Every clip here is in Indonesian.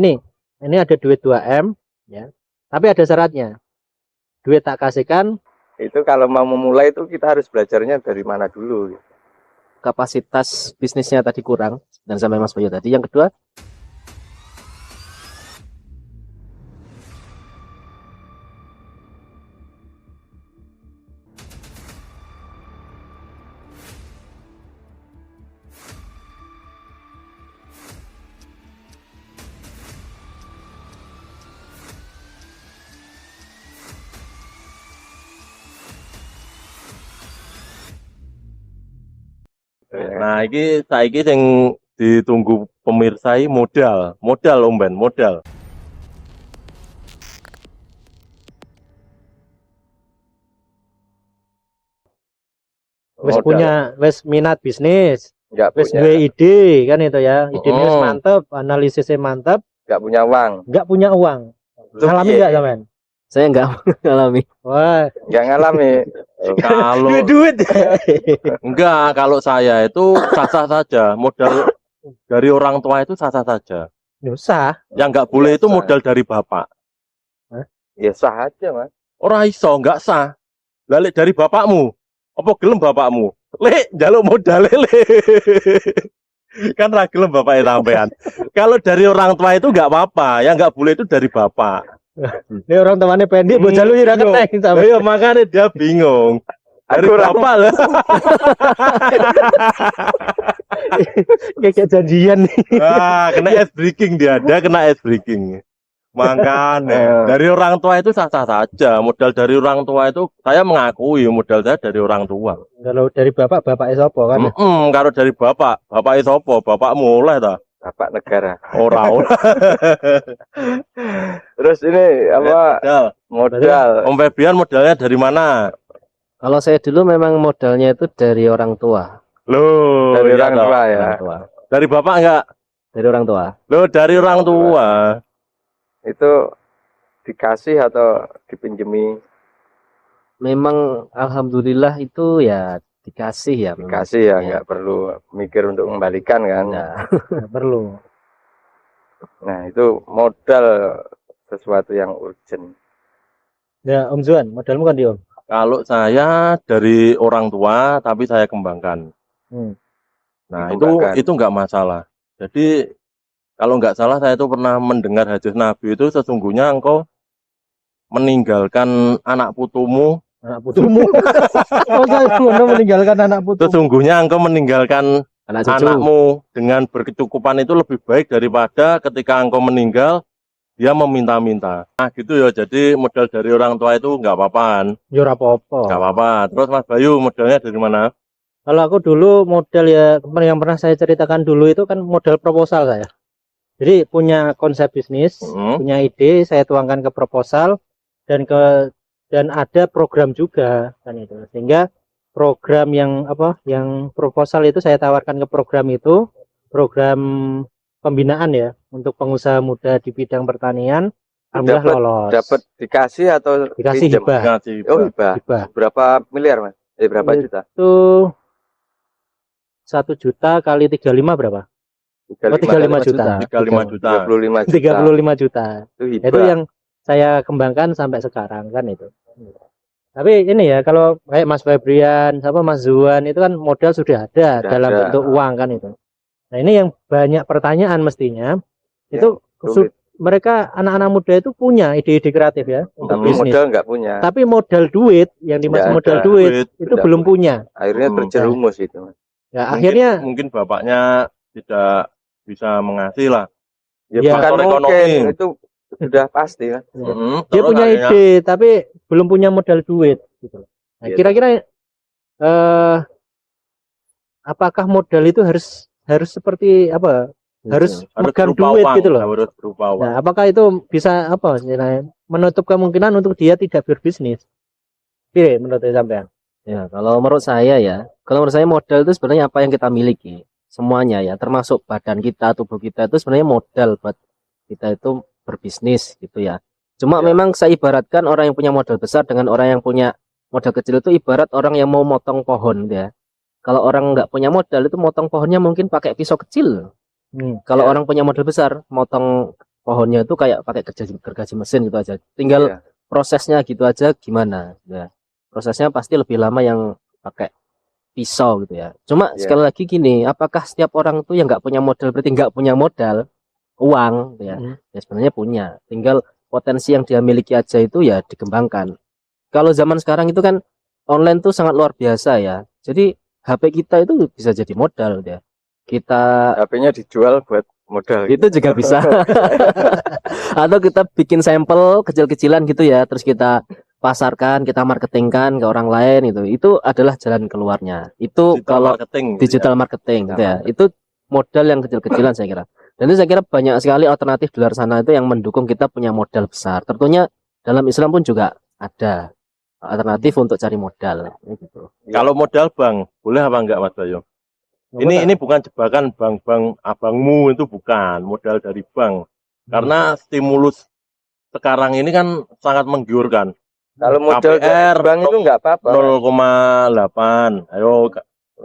Ini ada duit 2M ya. Tapi ada syaratnya. Duit tak kasihkan. Itu kalau mau memulai itu kita harus belajarnya dari mana dulu. Kapasitas bisnisnya tadi kurang dan sampai Mas Bayu tadi. Yang kedua, nah iki saiki sing ditunggu pemirsa iki modal Om Ben, modal. wis minat bisnis, Nggak wis punya, duwe ide kan itu ya. Idenya wis mantep, analisisnya mantep, nggak punya uang. nggak punya uang. Itu Ngalami piye? nggak sampean? Saya nggak ngalami. Wah, Nggak ngalami. Kalau duit. enggak, kalau saya itu sah-sah saja, modal dari orang tua itu sah-sah saja. Usah. Yang enggak boleh itu Sah. modal dari bapak. Ya sah aja, Mas. Ora iso, enggak sah. Lalik dari bapakmu. Apa gelem bapakmu? Lek, njaluk modal le. Kan ra gelem bapaknya sampean. Kalau dari orang tua itu enggak apa-apa, yang enggak boleh itu dari bapak. Ini orang temannya pendek, buat jalur udah ketek sama. Iya, makanya dia bingung. Dari Aku bapak lah. Kayak janjian nih. Wah, kena ice breaking dia kena ice breaking. Makanya dari orang tua itu sah-sah saja. Modal dari orang tua itu saya mengakui modal saya dari orang tua. Kalau dari bapak isopo kan? Kalau dari bapak isopo, bapak mulai ta. Bapak negara. Ora. Terus ini apa? Modal. Om Febian modalnya dari mana? Kalau saya dulu memang modalnya itu dari orang tua. Loh, Dari iya orang toh. tua ya. Orang tua. Dari bapak enggak? Dari orang tua. Loh, dari orang tua. Itu dikasih atau dipinjemi? Memang alhamdulillah itu ya dikasih ya. memang. Dikasih ya, nggak perlu mikir untuk mengembalikan kan. Nggak perlu. Nah, itu modal sesuatu yang urgent. Ya Om Zuan, modalmu kan di Om. Kalau saya dari orang tua tapi saya kembangkan. Nah, Dikembangkan. itu enggak masalah. Jadi kalau enggak salah saya itu pernah mendengar hadis Nabi itu sesungguhnya engkau meninggalkan anak putumu. Anak putumu. Oh, saya meninggalkan anak putu. Sesungguhnya engkau meninggalkan Anak cucu. anakmu dengan berkecukupan itu lebih baik daripada ketika engkau meninggal dia meminta-minta. Nah gitu ya, jadi modal dari orang tua itu enggak apa-apaan. Ya ora apa-apa. Enggak apa-apa. Terus Mas Bayu modalnya dari mana? Kalau aku dulu modal ya yang pernah saya ceritakan dulu itu kan modal proposal saya. Jadi punya konsep bisnis, punya ide, saya tuangkan ke proposal dan ada program juga kan itu. Sehingga program yang proposal itu saya tawarkan ke program itu, program pembinaan ya untuk pengusaha muda di bidang pertanian. Alhamdulillah lolos. Dapat dikasih atau Dikasih pinjam? hibah. Oh, hibah. Berapa miliar, Mas? Berapa juta? Itu 1 juta kali 35 berapa? 35 juta. 35 juta. 35 juta. 35 juta. Itu hibah. Itu yang saya kembangkan sampai sekarang kan itu. Tapi ini ya kalau kayak Mas Febrian, Mas Zuan itu kan modal sudah ada dalam bentuk uang kan itu. Nah ini yang banyak pertanyaan mestinya itu mereka anak-anak muda itu punya ide-ide kreatif ya untuk Tapi bisnis. modal nggak punya. Tapi modal duit yang dimaksud modal duit itu belum punya. Akhirnya terjerumus itu, Mas. Ya akhirnya mungkin bapaknya tidak bisa mengasih lah. Ya, Ya, bukan mungkin itu sudah pasti kan. dia punya ide tapi belum punya modal duit gitu. Nah, kira-kira apakah modal itu harus seperti apa? Harus megang duit uang, gitu loh. Harus berupa uang. Nah, apakah itu bisa menutup kemungkinan untuk dia tidak berbisnis? Pilih menurut sampean. Ya, kalau menurut saya modal itu sebenarnya apa yang kita miliki. Semuanya ya, termasuk badan kita, tubuh kita itu sebenarnya modal buat kita itu berbisnis gitu ya. Cuma memang saya ibaratkan orang yang punya modal besar dengan orang yang punya modal kecil itu ibarat orang yang mau motong pohon ya. Kalau orang nggak punya modal itu motong pohonnya mungkin pakai pisau kecil. Kalau orang punya modal besar, motong pohonnya itu kayak pakai gergaji mesin gitu aja. Tinggal Iya. prosesnya gitu aja gimana ya. Prosesnya pasti lebih lama yang pakai pisau gitu ya. Cuma Iya. sekali lagi gini, apakah setiap orang tuh yang nggak punya modal berarti nggak punya modal uang gitu ya? Ya sebenarnya punya. Tinggal potensi yang dia miliki aja itu ya dikembangkan. Kalau zaman sekarang itu kan online tuh sangat luar biasa ya. Jadi HP kita itu bisa jadi modal ya. Kita HP-nya dijual buat modal. itu juga bisa. Atau kita bikin sampel kecil-kecilan gitu ya, terus kita pasarkan, kita marketingkan ke orang lain itu adalah jalan keluarnya. Itu kalau marketing gitu digital marketing gitu ya. Itu modal yang kecil-kecilan saya kira. Dan itu saya kira banyak sekali alternatif di luar sana itu yang mendukung kita punya modal besar. Tentunya dalam Islam pun juga ada alternatif untuk cari modal gitu. Kalau modal bank, boleh apa enggak Mas Bayu? Ini bukan jebakan bank abangmu, itu bukan modal dari bank. Karena stimulus sekarang ini kan sangat menggiurkan. Kalau modal KPR dari bank itu nggak apa-apa. 0,8. Ayo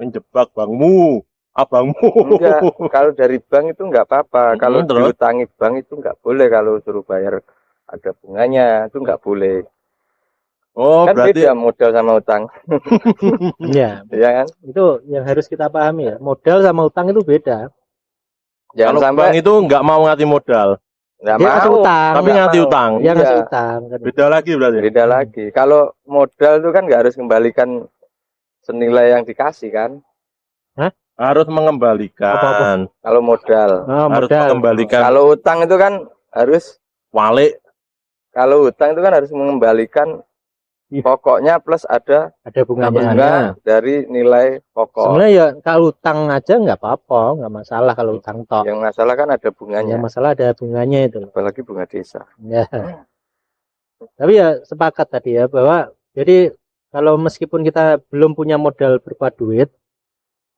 jebak bankmu, abangmu. Enggak, kalau dari bank itu nggak apa-apa. Kalau terus? diutangi bank itu nggak boleh, kalau suruh bayar ada bunganya itu nggak boleh. Oh, Kan berarti beda modal sama utang, Ya, ya kan? itu yang harus kita pahami ya. Modal sama utang itu beda. Jangan kalau bank sampai itu nggak mau ngasih modal, nggak Dia ngasih mau, utang, tapi nggak ngasih mau. utang. dia ngasih Iya. utang kan. Beda lagi berarti. Beda lagi. Kalau modal itu kan nggak harus kembalikan senilai yang dikasih kan? Harus mengembalikan. Apa-apa? Kalau modal. Oh, Harus modal. mengembalikan. Kalau utang itu kan harus, Walik. kalau utang itu kan harus mengembalikan Iya. pokoknya plus ada Ada bunganya. bunga dari nilai pokok. Sebenarnya ya kalau utang aja nggak apa-apa, nggak masalah kalau utang tok. Yang masalah kan ada Yang bunganya, masalah ada bunganya itu. apalagi bunga desa. Ya. Tapi ya sepakat tadi ya bahwa jadi kalau meskipun kita belum punya modal berupa duit,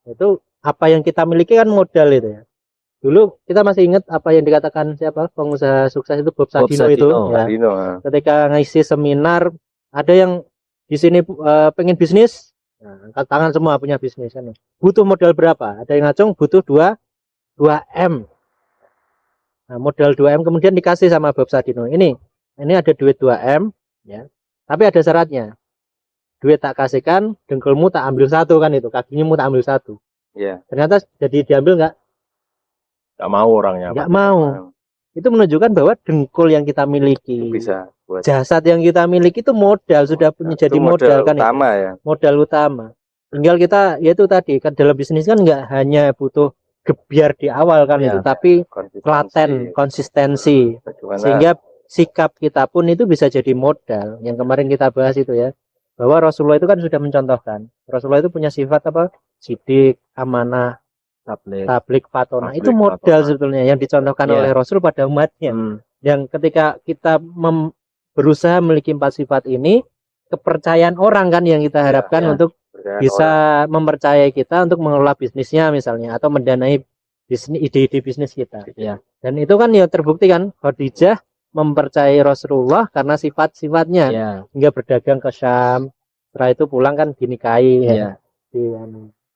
itu apa yang kita miliki kan modal itu ya. Dulu kita masih ingat apa yang dikatakan siapa pengusaha sukses itu Bob Sadino itu Sadino. ya. Dino, Ketika ngisi seminar ada yang di sini pengen bisnis, nah, angkat tangan semua punya bisnis kan. Butuh modal berapa? Ada yang ngacung butuh 2M. Nah, modal 2M kemudian dikasih sama Bob Sadino. Ini ada duit 2M ya. Tapi ada syaratnya. Duit tak kasihkan, dengkulmu tak ambil satu kan itu, kakimu tak ambil satu. ya. Ternyata jadi diambil nggak? Nggak mau orangnya. Nggak mau. Itu menunjukkan bahwa dengkul yang kita miliki, Bisa buat jasad yang kita miliki itu modal, sudah punya itu jadi modal kan itu. utama ya. Modal utama. Tinggal kita yaitu tadi kan dalam bisnis kan nggak hanya butuh gebiar di awal kan Ya. itu, tapi Konsistensi. telaten, konsistensi. Bagaimana Sehingga sikap kita pun itu bisa jadi modal. Yang kemarin kita bahas itu ya, bahwa Rasulullah itu kan sudah mencontohkan. Rasulullah itu punya sifat apa? Sidik, amanah, tablik, fatona. Tablik, Itu modal fatona. sebetulnya yang dicontohkan Iya. oleh Rasul pada umatnya. Yang ketika kita berusaha memiliki 4 sifat ini, kepercayaan orang kan yang kita harapkan ya. untuk percaya bisa orang. mempercayai kita untuk mengelola bisnisnya misalnya, atau mendanai bisnis, ide-ide bisnis kita. Ya. Dan itu kan ya terbukti kan, Khadijah mempercayai Rasulullah karena sifat-sifatnya, Ya. hingga berdagang ke Syam, setelah itu pulang kan dinikahi Ya.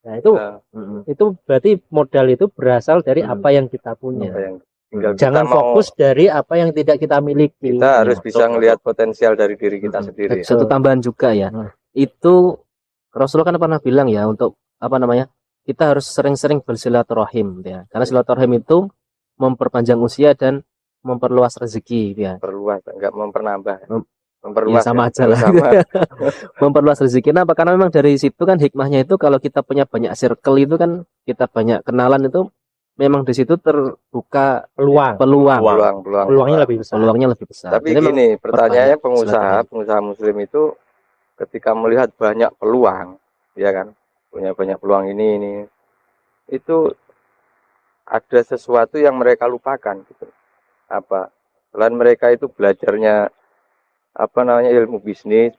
Nah itu Nah, itu berarti modal itu berasal dari Hmm. apa yang kita punya. apa yang tinggal Jangan kita mau, fokus dari apa yang tidak kita miliki. kita harus Betul, bisa betul. ngelihat potensial dari diri kita sendiri. Satu tambahan juga ya. Hmm. Itu Rasulullah kan pernah bilang ya untuk apa namanya? Kita harus sering-sering bersilaturahim ya. Karena silaturahim itu memperpanjang usia dan memperluas rezeki ya. Perluas, enggak memperambah. Iya, Memperluas sama ya, aja lah. sama. Memperluas rezeki. Kenapa? Karena memang dari situ kan hikmahnya itu kalau kita punya banyak circle itu kan kita banyak kenalan itu memang di situ terbuka Peluang. peluang. Peluangnya lebih besar. Peluangnya lebih besar. Tapi Jadi memang gini, pertanyaannya silaturahim. pengusaha muslim itu ketika melihat banyak peluang, ya kan, punya banyak peluang ini, itu ada sesuatu yang mereka lupakan gitu. Apa? Selain mereka itu belajarnya apa namanya ilmu bisnis,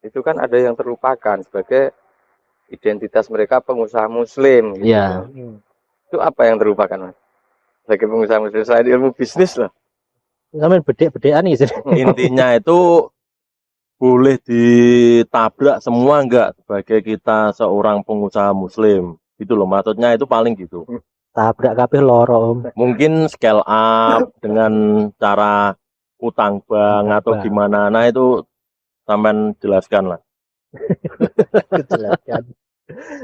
itu kan ada yang terlupakan sebagai identitas mereka pengusaha muslim. Gitu. Iya. Itu apa yang terlupakan, Mas? Sebagai pengusaha muslim selain ilmu bisnis lah. Sampai bedek-bedekan nih. Intinya itu boleh ditabrak semua enggak sebagai kita seorang pengusaha muslim. Gitu loh, maksudnya itu paling gitu. tabrak kabeh loro Om. Mungkin scale up dengan cara utang bank atau Bank. gimana. Nah itu sampean jelaskan lah. Jelaskan.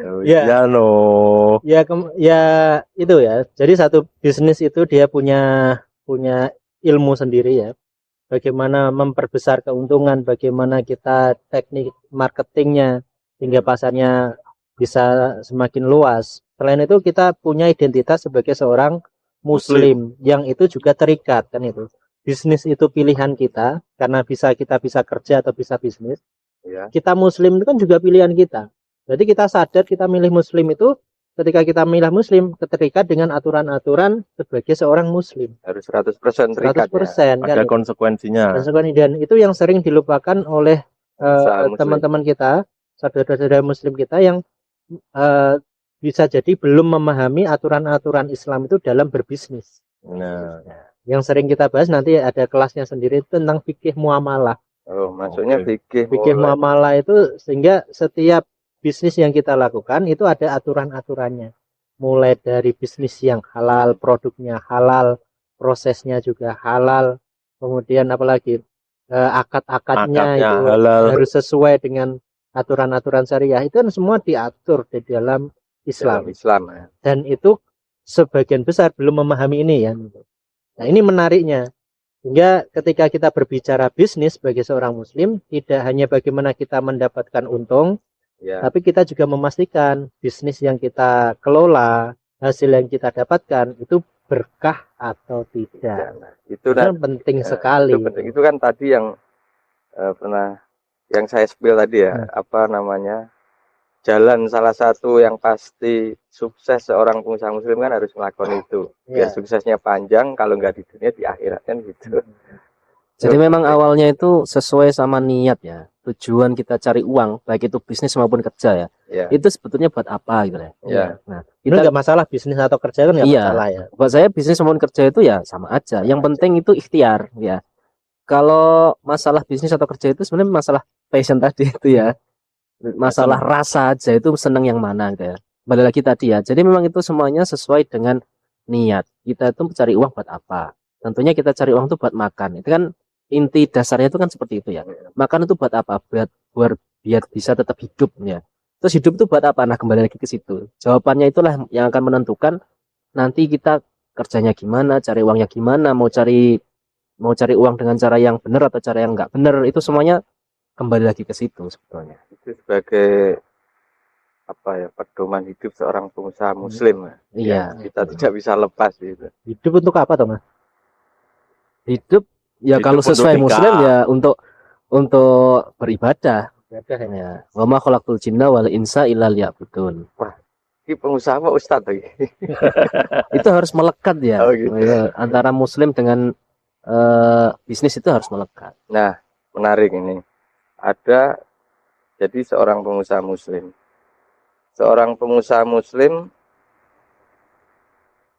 Oh, Ya. iya no. Ya, ya itu ya. Jadi satu bisnis itu dia punya ilmu sendiri ya. Bagaimana memperbesar keuntungan, bagaimana kita teknik marketingnya hingga pasarnya bisa semakin luas. Selain itu kita punya identitas sebagai seorang Muslim yang itu juga terikat kan itu. Bisnis itu pilihan kita karena kita bisa kerja atau bisa bisnis. Ya. Kita Muslim itu kan juga pilihan kita. Jadi kita sadar kita milih Muslim itu ketika kita milih Muslim keterikat dengan aturan-aturan sebagai seorang Muslim. Harus 100% terikat 100% ya. kan. Ada konsekuensinya. Dan itu yang sering dilupakan oleh Muslim. teman-teman kita, saudara-saudara Muslim kita yang bisa jadi belum memahami aturan-aturan Islam itu dalam berbisnis. Nah, Yang sering kita bahas nanti ada kelasnya sendiri tentang fikih muamalah. Oh, maksudnya Oke. Fikih muamalah itu sehingga setiap bisnis yang kita lakukan itu ada aturan-aturannya. Mulai dari bisnis yang halal, produknya halal, prosesnya juga halal, kemudian apalagi akad-akadnya akadnya itu halal. harus sesuai dengan aturan-aturan syariah. Itu kan semua diatur di dalam Islam. Islam ya. Dan itu sebagian besar belum memahami ini ya. Nah, ini menariknya. Sehingga ketika kita berbicara bisnis sebagai seorang Muslim, tidak hanya bagaimana kita mendapatkan untung, Ya. tapi kita juga memastikan bisnis yang kita kelola, hasil yang kita dapatkan itu berkah atau tidak. Itu Itu penting ya, sekali. Itu penting. Itu kan tadi yang pernah yang saya spill tadi ya, apa namanya? Jalan salah satu yang pasti sukses seorang pengusaha Muslim kan harus melakukan itu. Biar suksesnya panjang, kalau nggak di dunia di akhirat kan gitu. Jadi memang awalnya itu sesuai sama niat ya. Tujuan kita cari uang, baik itu bisnis maupun kerja ya. Ya. Itu sebetulnya buat apa gitu ya. Ya. Nah, Itu kita nggak masalah bisnis atau kerja kan nggak Iya. masalah ya. buat saya bisnis maupun kerja itu ya sama aja. Yang penting itu ikhtiar ya. Kalau masalah bisnis atau kerja itu sebenarnya masalah passion tadi itu ya. Masalah rasa aja itu seneng yang mana gitu ya. Balik lagi tadi ya. Jadi memang itu semuanya sesuai dengan niat. Kita itu mencari uang buat apa? Tentunya kita cari uang itu buat makan. Itu kan inti dasarnya itu kan seperti itu ya. Makan itu buat apa? Biar bisa tetap hidup ya. Terus hidup itu buat apa? Nah, kembali lagi ke situ. Jawabannya itulah yang akan menentukan nanti kita kerjanya gimana, cari uangnya gimana, mau cari uang dengan cara yang benar atau cara yang enggak benar, itu semuanya kembali lagi ke situ sebetulnya. Itu sebagai apa ya, pedoman hidup seorang pengusaha Muslim. Iya. Kita tidak bisa lepas gitu. Hidup untuk apa toh Mas? Hidup ya Hidup kalau untuk sesuai nikah. Muslim ya untuk beribadah. Ya. Wa ma khalaqtul jinna wal insa illa liya'budun. Ini pengusaha apa Ustadz lagi? Itu harus melekat ya. Oh, gitu. Ya, antara Muslim dengan bisnis itu harus melekat. Nah, menarik ini. Ada jadi seorang pengusaha Muslim. Seorang pengusaha Muslim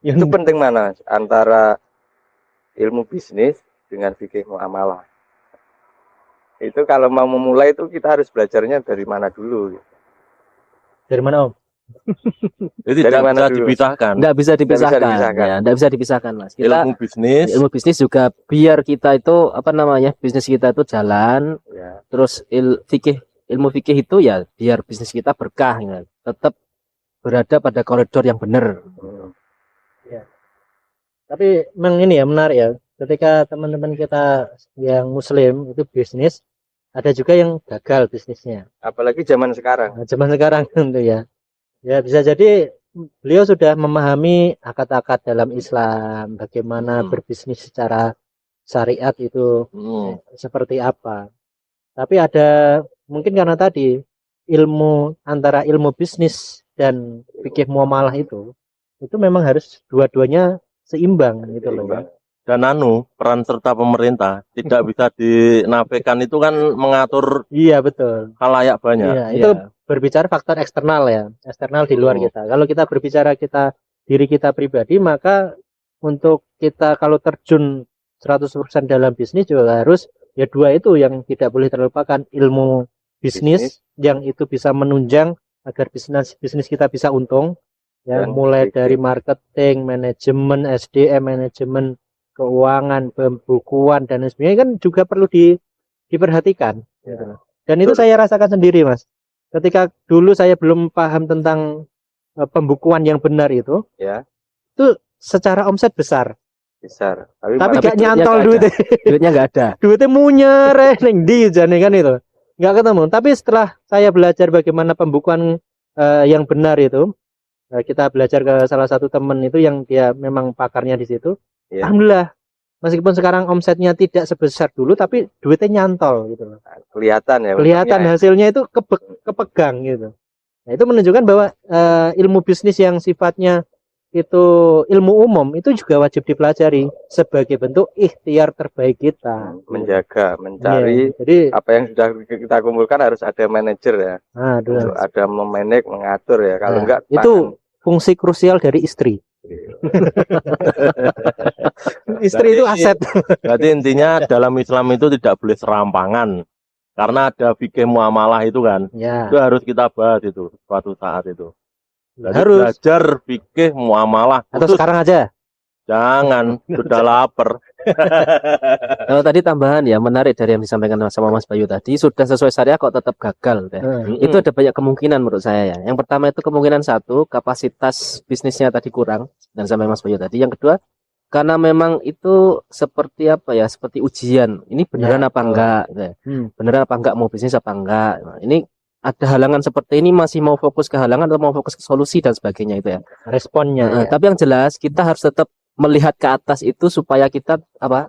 itu penting mana antara ilmu bisnis dengan fikih muamalah. Itu kalau mau memulai itu kita harus belajarnya dari mana dulu. Dari mana Om? Jadi Dari tidak mana bisa dulu? dipisahkan. Nggak bisa dipisahkan. dipisahkan. Ya, nggak bisa dipisahkan Mas. Kita Ilmu bisnis juga biar kita itu apa namanya bisnis kita itu jalan. Ya. Terus ilmu fikih itu ya biar bisnis kita berkah ya. Tetap berada pada koridor yang benar. Tapi memang ini ya menarik ya. Ketika teman-teman kita yang Muslim itu bisnis, ada juga yang gagal bisnisnya. Apalagi zaman sekarang. Nah, zaman sekarang tentu ya. Ya bisa jadi beliau sudah memahami akad-akad dalam Islam, bagaimana berbisnis secara syariat itu seperti apa. Tapi ada mungkin karena tadi antara ilmu bisnis dan fikih muamalah itu memang harus dua-duanya seimbang gitu loh ya. Dan peran serta pemerintah tidak bisa dinafikan, itu kan mengatur Iya betul. khalayak banyak. Iya, itu berbicara faktor eksternal ya, eksternal di luar kita. Kalau kita berbicara diri kita pribadi, maka untuk kita kalau terjun 100% dalam bisnis juga harus ya dua itu yang tidak boleh terlupakan, ilmu bisnis yang itu bisa menunjang agar bisnis kita bisa untung, yang Dan mulai fikih. dari marketing, manajemen, SDM, manajemen keuangan, pembukuan dan lain sebagainya kan juga perlu diperhatikan. Ya. Gitu loh. Dan itu saya rasakan sendiri, Mas. Ketika dulu saya belum paham tentang pembukuan yang benar itu Ya, secara omset besar, besar. tapi Tapi gak duitnya nyantol gak ada. duitnya. Duitnya nggak ada. Duitnya munyer ning ndi jane kan itu. Nggak ketemu. Tapi setelah saya belajar bagaimana pembukuan yang benar itu, kita belajar ke salah satu teman itu yang dia memang pakarnya di situ. Ya. Alhamdulillah, meskipun sekarang omsetnya tidak sebesar dulu, tapi duitnya nyantol gitu loh. Kelihatan ya. Kelihatan untungnya ya. hasilnya itu kepegang gitu. Nah, itu menunjukkan bahwa ilmu bisnis yang sifatnya itu ilmu umum itu juga wajib dipelajari sebagai bentuk ikhtiar terbaik kita. Menjaga, mencari Iya, jadi apa yang sudah kita kumpulkan harus ada manajer ya. aduh, Untuk ada memanage, mengatur ya. Kalau Nah, enggak itu fungsi krusial dari istri. Istri itu aset. Berarti intinya dalam Islam itu tidak boleh serampangan. Karena ada fikih muamalah itu kan. Ya, Itu harus kita bahas itu suatu saat itu. Jadi harus. belajar fikih muamalah. Atau Khusus sekarang aja. jangan, sudah lapar. Kalau tadi tambahan ya menarik dari yang disampaikan sama Mas Bayu tadi, sudah sesuai syariah kok tetap gagal ya. Itu ada banyak kemungkinan menurut saya ya. Yang pertama itu kemungkinan satu, kapasitas bisnisnya tadi kurang dan sampai Mas Bayu tadi. Yang kedua, karena memang itu seperti apa ya, seperti ujian. Ini beneran Ya, apa enggak? Ya. Beneran apa enggak, mau bisnis apa enggak? Nah, ini ada halangan seperti ini, masih mau fokus ke halangan atau mau fokus ke solusi dan sebagainya itu ya. Responnya. Nah, Ya. tapi yang jelas kita harus tetap melihat ke atas itu supaya kita apa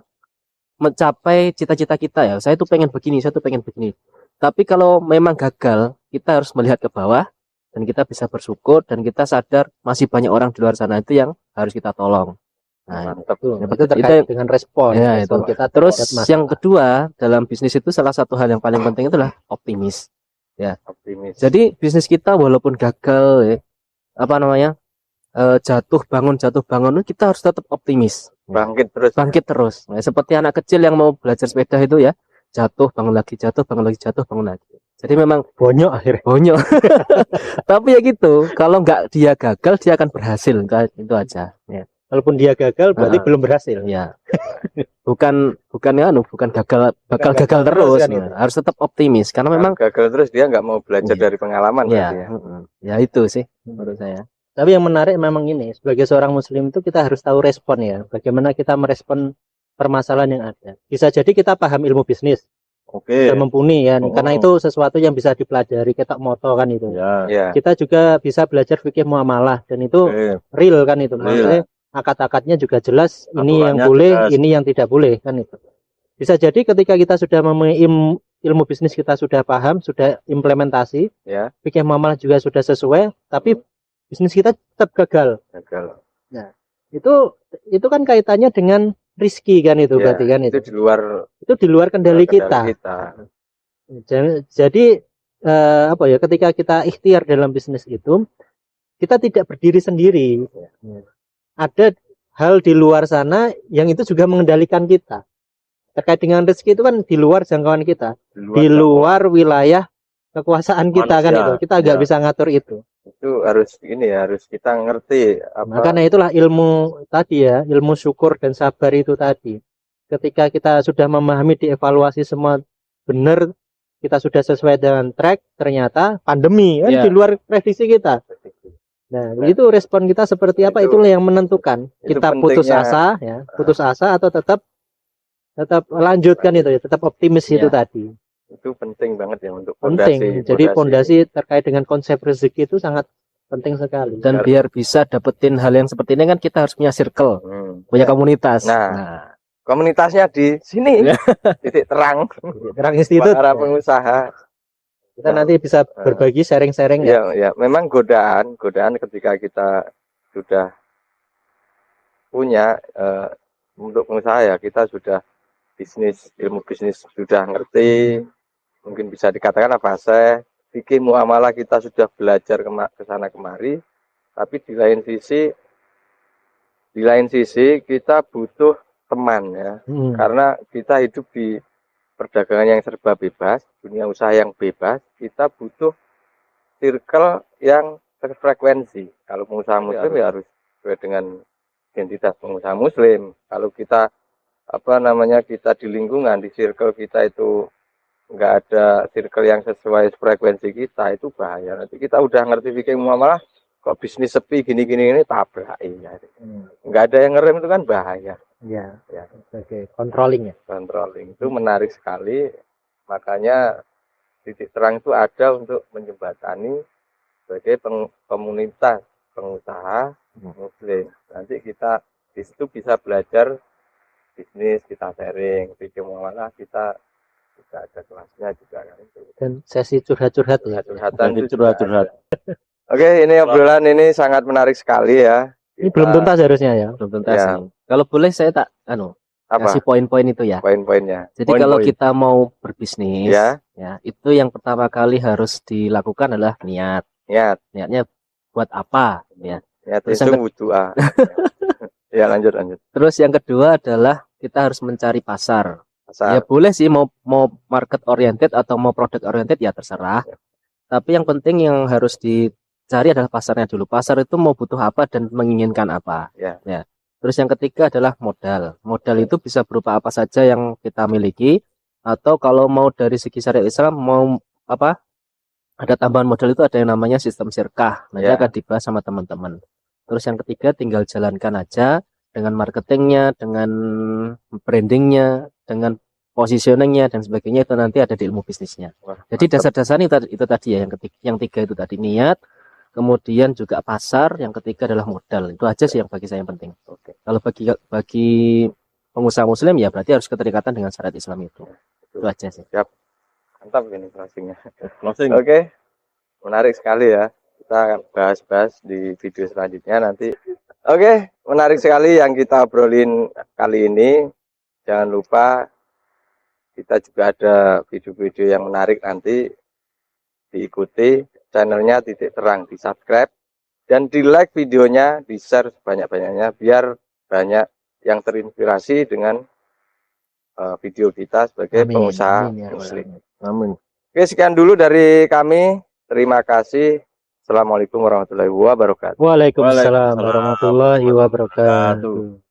mencapai cita-cita kita ya. Saya tuh pengen begini, saya tuh pengen begini. Tapi kalau memang gagal, kita harus melihat ke bawah dan kita bisa bersyukur dan kita sadar masih banyak orang di luar sana itu yang harus kita tolong. Nah, Mantap. Itu terkait dengan respon. ya, Respon itu. kita Terus terhadap masalah. yang kedua dalam bisnis itu salah satu hal yang paling penting itulah optimis. Optimis. Jadi bisnis kita walaupun gagal ya, apa namanya jatuh bangun kita harus tetap optimis. Bangkit terus. Bangkit terus. Nah, seperti anak kecil yang mau belajar sepeda itu ya, jatuh bangun lagi, jatuh bangun lagi, jatuh bangun lagi. Jadi memang Bonyok akhirnya. bonyok. Tapi ya gitu, kalau nggak dia gagal dia akan berhasil. Itu aja. Ya. Walaupun dia gagal berarti belum berhasil. Ya. Bukan gagal bakal gagal gagal terus terus. kan Nah, itu. harus tetap optimis karena memang gagal terus dia nggak mau belajar Iya. dari pengalaman ya, berarti ya. ya itu sih menurut saya. Tapi yang menarik memang ini, sebagai seorang muslim itu kita harus tahu respon ya. Bagaimana kita merespon permasalahan yang ada. Bisa jadi kita paham ilmu bisnis, Oke. sudah mumpuni ya. Oh. Karena itu sesuatu yang bisa dipelajari, ketok moto kan itu. Ya. Ya. Kita juga bisa belajar fikih muamalah dan itu Oke. real kan itu. Real. Maksudnya akad-akadnya juga jelas, ini yang Aturannya boleh, jelas. ini yang tidak boleh kan itu. Bisa jadi ketika kita sudah ilmu bisnis kita sudah paham, sudah implementasi, Ya. fikih muamalah juga sudah sesuai, tapi bisnis kita tetap gagal. Gagal. Itu kan kaitannya dengan rizki kan itu Ya, berarti kan itu itu. di luar Kendali kita. Jadi apa ya, ketika kita ikhtiar dalam bisnis itu, kita tidak berdiri sendiri. Ada hal di luar sana yang itu juga mengendalikan kita. Terkait dengan rezeki itu kan di luar jangkauan kita, di luar wilayah kekuasaan kita kan Manusia. itu. Kita nggak Ya. bisa ngatur itu. Itu harus harus kita ngerti apa. Karena itulah ilmu tadi ya, ilmu syukur dan sabar itu tadi. Ketika kita sudah memahami, dievaluasi semua benar, kita sudah sesuai dengan track, ternyata pandemi kan Ya. di luar prediksi kita. Nah, itu respon kita seperti apa, Itu- itulah yang menentukan. itu Kita putus pentingnya. asa ya, putus asa atau tetap lanjutkan itu ya, tetap optimis Ya. itu tadi. Itu penting banget ya untuk Penting. Jadi pondasi terkait dengan konsep rezeki itu sangat penting sekali. Dan biar bisa dapetin hal yang seperti ini kan kita harus punya circle, punya komunitas. Nah. Komunitasnya di sini. Titik terang Terang Institut para ya. pengusaha. Kita nanti bisa berbagi sharing-sharing ya. Ya, memang godaan ketika kita sudah punya untuk pengusaha ya, kita sudah ilmu bisnis sudah ngerti, mungkin bisa dikatakan apa saya fikih muamalah kita sudah belajar ke sana kemari, tapi di lain sisi kita butuh teman ya, karena kita hidup di perdagangan yang serba bebas, dunia usaha yang bebas, kita butuh circle yang frekuensi. Kalau pengusaha muslim ya harus sesuai dengan identitas pengusaha muslim. Kalau kita kita di lingkungan, di circle kita itu nggak ada circle yang sesuai frekuensi kita, itu bahaya. Nanti kita udah ngerti fikih muamalah, kok bisnis sepi gini-gini ini tabrak ya. Nggak ada yang ngerem itu kan bahaya. Ya. Ya. Oke, controlling ya. Controlling itu menarik sekali, makanya titik terang itu ada untuk menjembatani sebagai komunitas pengusaha muslim. Nanti kita di situ bisa belajar bisnis, kita sharing, fikih muamalah, kita ada kelasnya juga kan itu. Dan sesi curhat-curhat ya. Curhatan Jadi itu juga curhat-curhat. ada. Oke, ini obrolan ini sangat menarik sekali ya. Ini belum tuntas harusnya ya. Belum tuntas Ya. nih. Kalau boleh saya tak Apa kasih poin-poin itu ya. poin-poinnya? Jadi kalau Poin-poin. kita mau berbisnis, Ya, itu yang pertama kali harus dilakukan adalah niat. niat Niatnya buat apa? Ya. Terus itu yang wudu. Ya, lanjut. Terus yang kedua adalah kita harus mencari pasar. Ya Pasar. boleh sih mau market oriented atau mau product oriented ya terserah. Tapi yang penting yang harus dicari adalah pasarnya dulu. Pasar itu mau butuh apa dan menginginkan apa. Ya. Terus yang ketiga adalah modal. Modal itu bisa berupa apa saja yang kita miliki, atau kalau mau dari segi syariat Islam mau ada tambahan modal itu ada yang namanya sistem sirkah. Nanti Ya. akan dibahas sama teman-teman. Terus yang ketiga tinggal jalankan aja dengan marketingnya, dengan brandingnya, dengan positioningnya dan sebagainya, itu nanti ada di ilmu bisnisnya. Wah, Jadi mantap. dasar-dasarnya itu tadi ya, yang tiga itu tadi niat, kemudian juga pasar, yang ketiga adalah modal. Itu aja sih yang bagi saya yang penting. Oke. Kalau bagi pengusaha muslim ya berarti harus keterikatan dengan syariat Islam itu. Itu aja sih. Mantap ini closingnya. Closing. Oke, menarik sekali ya. Kita bahas-bahas di video selanjutnya nanti. Oke, menarik sekali yang kita obrolin kali ini. Jangan lupa kita juga ada video-video yang menarik nanti. Diikuti channelnya Titik Terang, di subscribe dan di like videonya, di share sebanyak-banyaknya biar banyak yang terinspirasi dengan video kita sebagai pengusaha Amin, ya muslim. Amin. Oke, sekian dulu dari kami. Terima kasih. Assalamualaikum warahmatullahi wabarakatuh. Waalaikumsalam Waalaikumsalam warahmatullahi wabarakatuh.